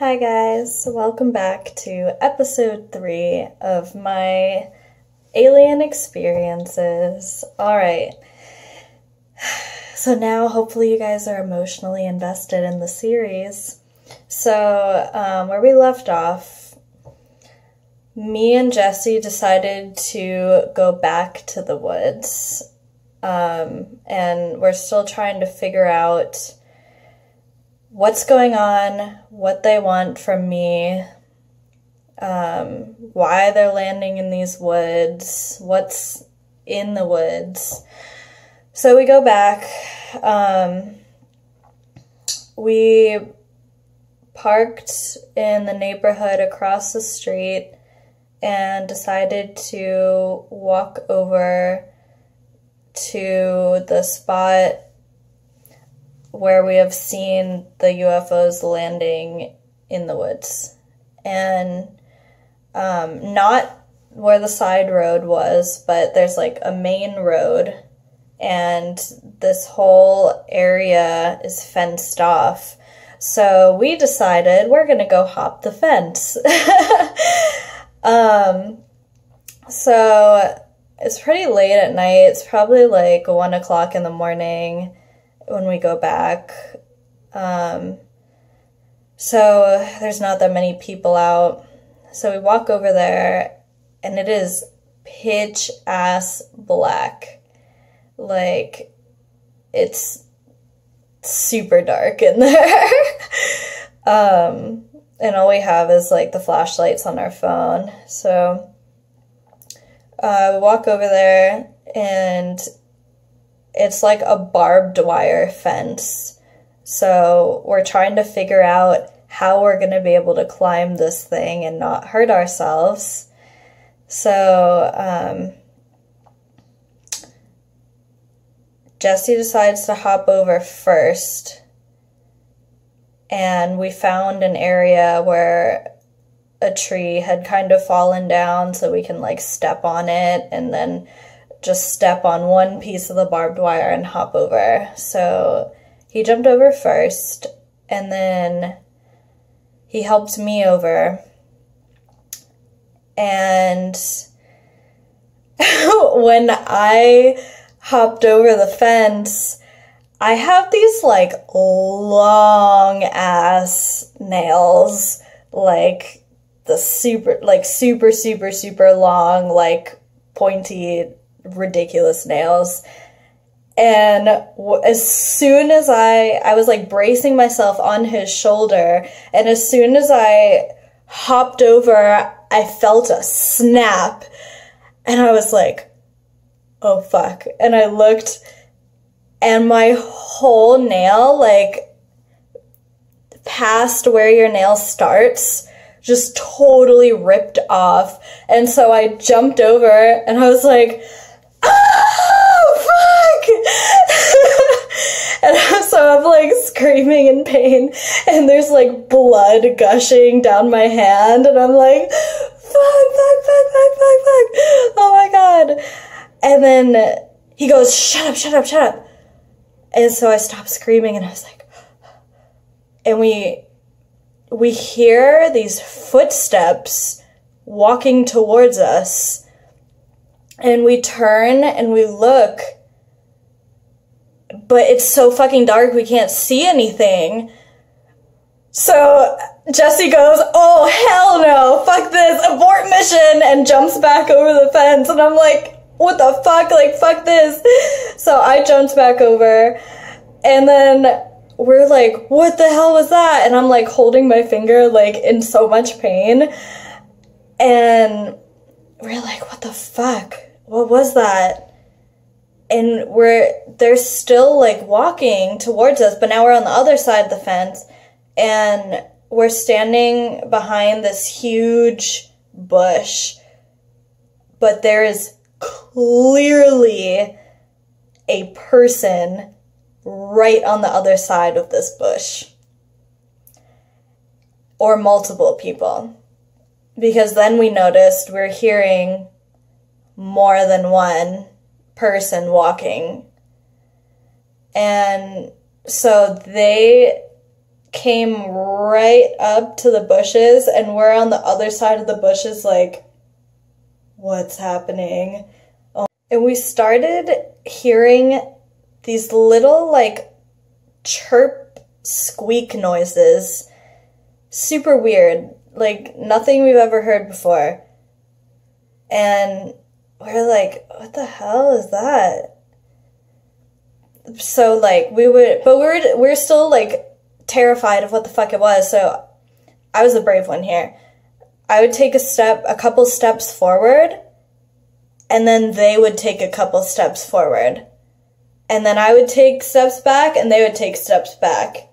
Hi guys, welcome back to episode 3 of my alien experiences. Alright, so now hopefully you guys are emotionally invested in the series. So, where we left off, me and Jesse decided to go back to the woods, and we're still trying to figure out what's going on, what they want from me, why they're landing in these woods, what's in the woods. So we go back. We parked in the neighborhood across the street and decided to walk over to the spot where we have seen the UFOs landing in the woods. And not where the side road was, but there's like a main road, and this whole area is fenced off. So we decided we're gonna go hop the fence. So it's pretty late at night. It's probably like 1 o'clock in the morning when we go back. So there's not that many people out. So we walk over there and it is pitch ass black. Like, it's super dark in there. And all we have is like the flashlights on our phone. So we walk over there and it's like a barbed wire fence. So we're trying to figure out how we're going to be able to climb this thing and not hurt ourselves. So Jesse decides to hop over first. And we found an area where a tree had kind of fallen down, so we can like step on it and then just step on one piece of the barbed wire and hop over. So he jumped over first, and then he helped me over. And when I hopped over the fence, I have these like long ass nails, like the super long, like pointy, ridiculous nails. And as soon as I was like bracing myself on his shoulder, and as soon as I hopped over, I felt a snap, and I was like, oh fuck. And I looked, and my whole nail, like past where your nail starts, just totally ripped off. And so I jumped over and I was like, oh, fuck! And so I'm like screaming in pain, and there's like blood gushing down my hand, and I'm like, fuck, oh my god. And then he goes, shut up. And so I stopped screaming, and I was like, and we hear these footsteps walking towards us. And we turn and we look, but it's so fucking dark we can't see anything. So Jesse goes, oh hell no, fuck this, abort mission, and jumps back over the fence. And I'm like, what the fuck, like fuck this. So I jumped back over, and then we're like, what the hell was that? And I'm like holding my finger like in so much pain. And we're like, what the fuck? What was that? And they're still like walking towards us, but now we're on the other side of the fence, and we're standing behind this huge bush, but there is clearly a person right on the other side of this bush. Or multiple people. Because then we noticed we're hearing more than one person walking. And so they came right up to the bushes, and we're on the other side of the bushes like, what's happening? And we started hearing these little, like, chirp, squeak noises. Super weird. Like, nothing we've ever heard before. And we're like, what the hell is that? So, like, we're still, like, terrified of what the fuck it was, so I was the brave one here. I would take a couple steps forward, and then they would take a couple steps forward. And then I would take steps back, and they would take steps back.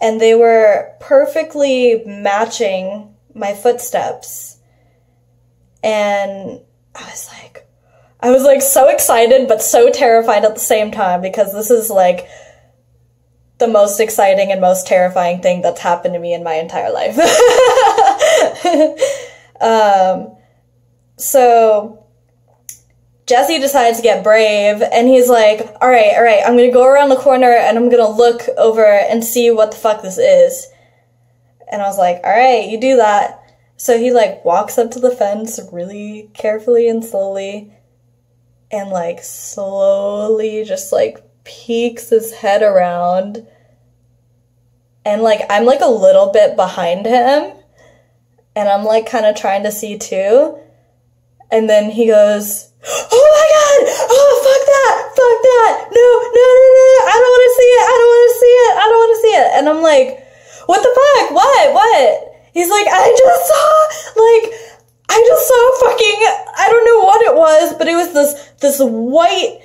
And they were perfectly matching my footsteps. And I was like so excited, but so terrified at the same time, because this is like the most exciting and most terrifying thing that's happened to me in my entire life. So Jesse decides to get brave, and he's like, all right, I'm gonna go around the corner and I'm gonna look over and see what the fuck this is. And I was like, all right, you do that. So he, like, walks up to the fence really carefully and slowly, and, like, slowly just, like, peeks his head around. And, like, I'm, like, a little bit behind him, and I'm, like, kind of trying to see, too. And then he goes, oh my god! Oh, fuck that! No, I don't want to see it! And I'm like, what the fuck? What? He's like, I just saw fucking, I don't know what it was, but it was this white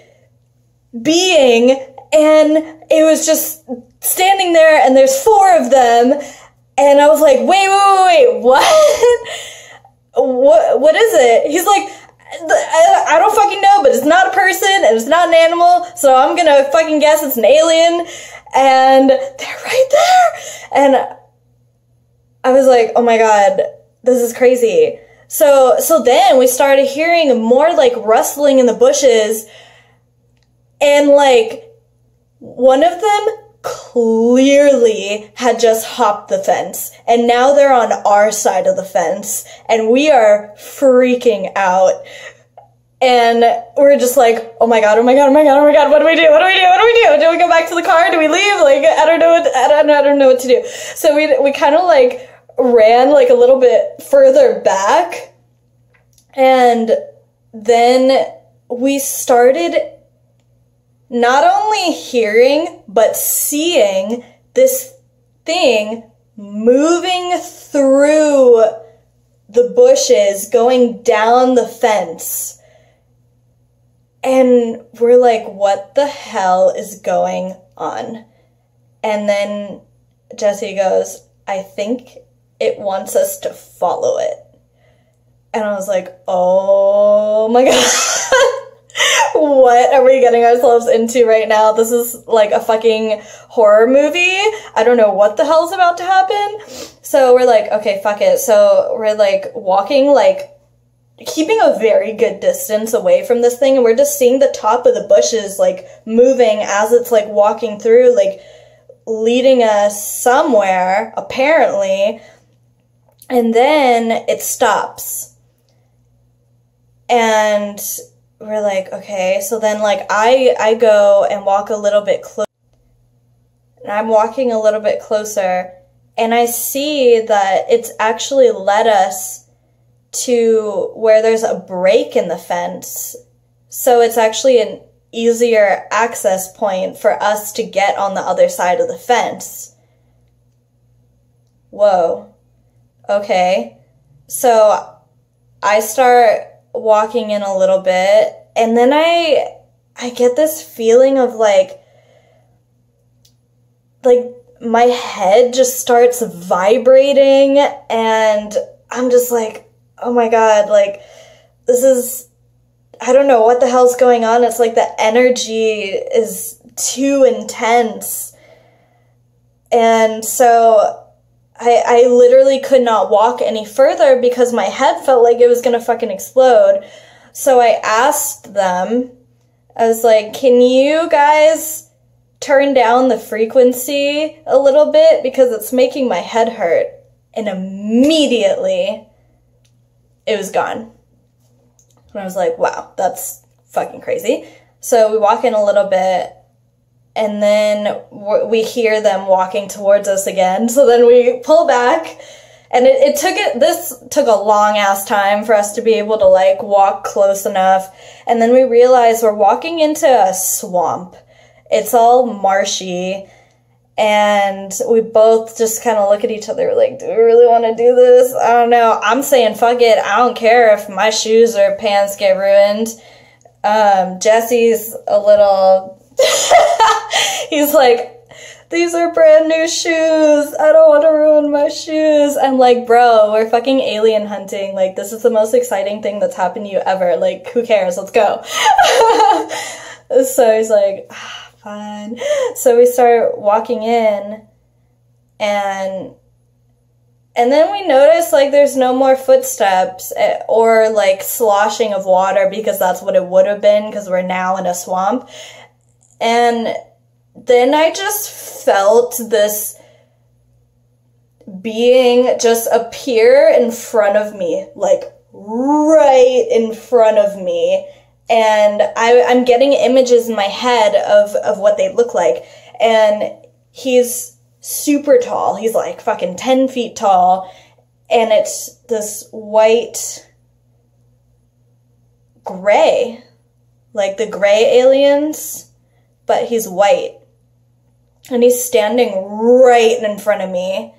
being, and it was just standing there, and there's 4 of them, and I was like, wait, what? What is it? He's like, I don't fucking know, but it's not a person, and it's not an animal, so I'm gonna fucking guess it's an alien, and they're right there, and I was like, oh my god, this is crazy. So then we started hearing more, like, rustling in the bushes, and, like, one of them clearly had just hopped the fence, and now they're on our side of the fence, and we are freaking out. And we're just like, oh my god, what do we do? Do we go back to the car? Do we leave? Like, I don't know what to do. So we kind of, like, ran, like, a little bit further back, and then we started not only hearing, but seeing this thing moving through the bushes, going down the fence. And we're like, what the hell is going on? And then Jesse goes, I think it wants us to follow it. And I was like, oh my god. What are we getting ourselves into right now? This is like a fucking horror movie. I don't know what the hell's about to happen. So we're like, okay, fuck it. So we're, like, walking, like, keeping a very good distance away from this thing, and we're just seeing the top of the bushes, like, moving as it's, like, walking through, like, leading us somewhere, apparently. And then it stops. And we're like, okay. So then, like, I go and walk a little bit closer. And I'm walking a little bit closer, and I see that it's actually led us to where there's a break in the fence. So it's actually an easier access point for us to get on the other side of the fence. Whoa. Okay. So I start walking in a little bit, and then I get this feeling of like my head just starts vibrating, and I'm just like, oh my god, like, this is, I don't know what the hell's going on. It's like the energy is too intense. And so I literally could not walk any further because my head felt like it was gonna fucking explode. So I asked them, I was like, can you guys turn down the frequency a little bit because it's making my head hurt. And immediately it was gone. And I was like, wow, that's fucking crazy. So we walk in a little bit, and then we hear them walking towards us again. So then we pull back, and this took a long ass time for us to be able to like walk close enough. And then we realize we're walking into a swamp. It's all marshy. And we both just kind of look at each other like, do we really want to do this? I don't know. I'm saying fuck it. I don't care if my shoes or pants get ruined. Jesse's a little... He's like, these are brand new shoes. I don't want to ruin my shoes. I'm like, bro, we're fucking alien hunting. Like, this is the most exciting thing that's happened to you ever. Like, who cares? Let's go. So he's like... fine. So we start walking in, and then we notice like there's no more footsteps or like sloshing of water, because that's what it would have been, because we're now in a swamp. And then I just felt this being just appear in front of me, like right in front of me. And I'm getting images in my head of what they look like. And he's super tall. He's like fucking 10 feet tall. And it's this white gray. Like the gray aliens. But he's white. And he's standing right in front of me.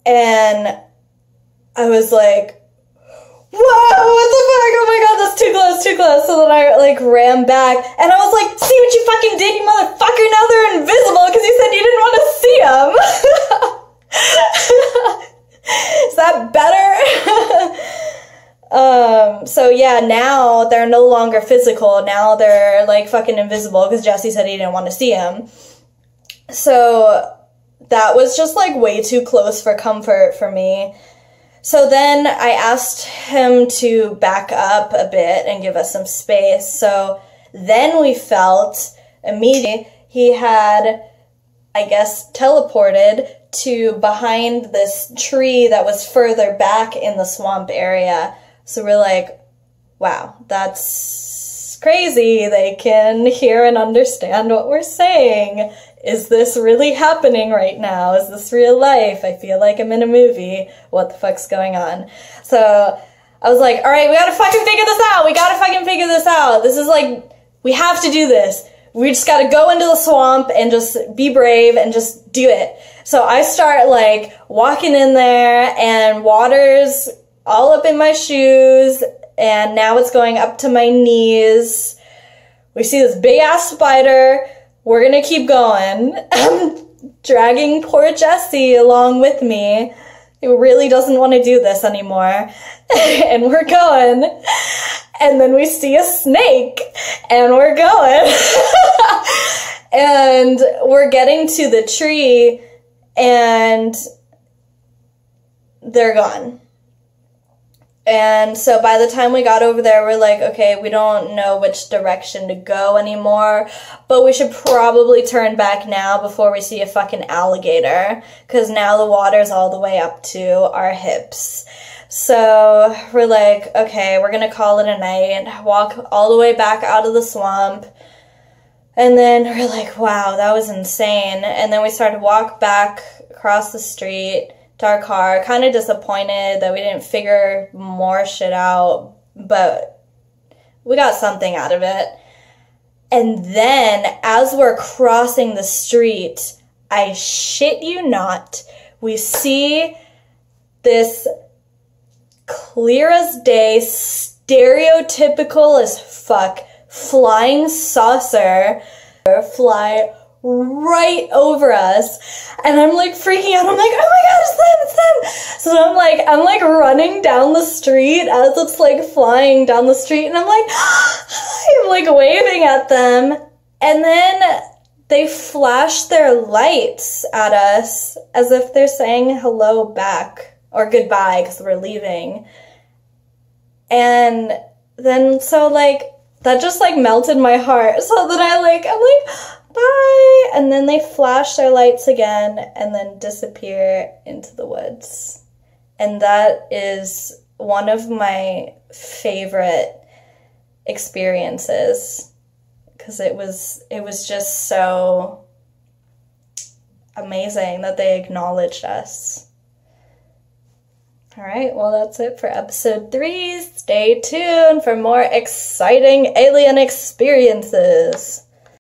And I was like, whoa, what the fuck? Oh my god, that's too close, too close. So then I, like, ran back, and I was like, see what you fucking did, you motherfucker? Now they're invisible because you said you didn't want to see them. Is that better? So yeah, now they're no longer physical. Now they're, like, fucking invisible because Jesse said he didn't want to see them. So that was just, like, way too close for comfort for me. So then I asked him to back up a bit and give us some space. So then we felt immediately he had, I guess, teleported to behind this tree that was further back in the swamp area. So we're like, wow, that's crazy. They can hear and understand what we're saying. Is this really happening right now? Is this real life? I feel like I'm in a movie. What the fuck's going on? So I was like, all right, we gotta fucking figure this out. We gotta fucking figure this out. This is like, we have to do this. We just gotta go into the swamp and just be brave and just do it. So I start like walking in there, and water's all up in my shoes, and now it's going up to my knees. We see this big ass spider. We're gonna keep going. I'm dragging poor Jesse along with me, who really doesn't want to do this anymore. And we're going. And then we see a snake, and we're going. And we're getting to the tree, and they're gone. And so by the time we got over there, we're like, okay, we don't know which direction to go anymore, but we should probably turn back now before we see a fucking alligator, because now the water's all the way up to our hips. So we're like, okay, we're gonna call it a night, walk all the way back out of the swamp. And then we're like, wow, that was insane. And then we started to walk back across the street to our car, kind of disappointed that we didn't figure more shit out, but we got something out of it. And then, as we're crossing the street, I shit you not, we see this clear as day, stereotypical as fuck, flying saucer fly right over us, and I'm like freaking out. I'm like, oh my god, it's them. So I'm like running down the street as it's like flying down the street, and I'm like waving at them, and then they flash their lights at us as if they're saying hello back or goodbye because we're leaving. And then so like that just like melted my heart. So then I'm like, bye, and then they flash their lights again and then disappear into the woods. And that is one of my favorite experiences, because it was just so amazing that they acknowledged us. All right, well, that's it for episode 3. Stay tuned for more exciting alien experiences.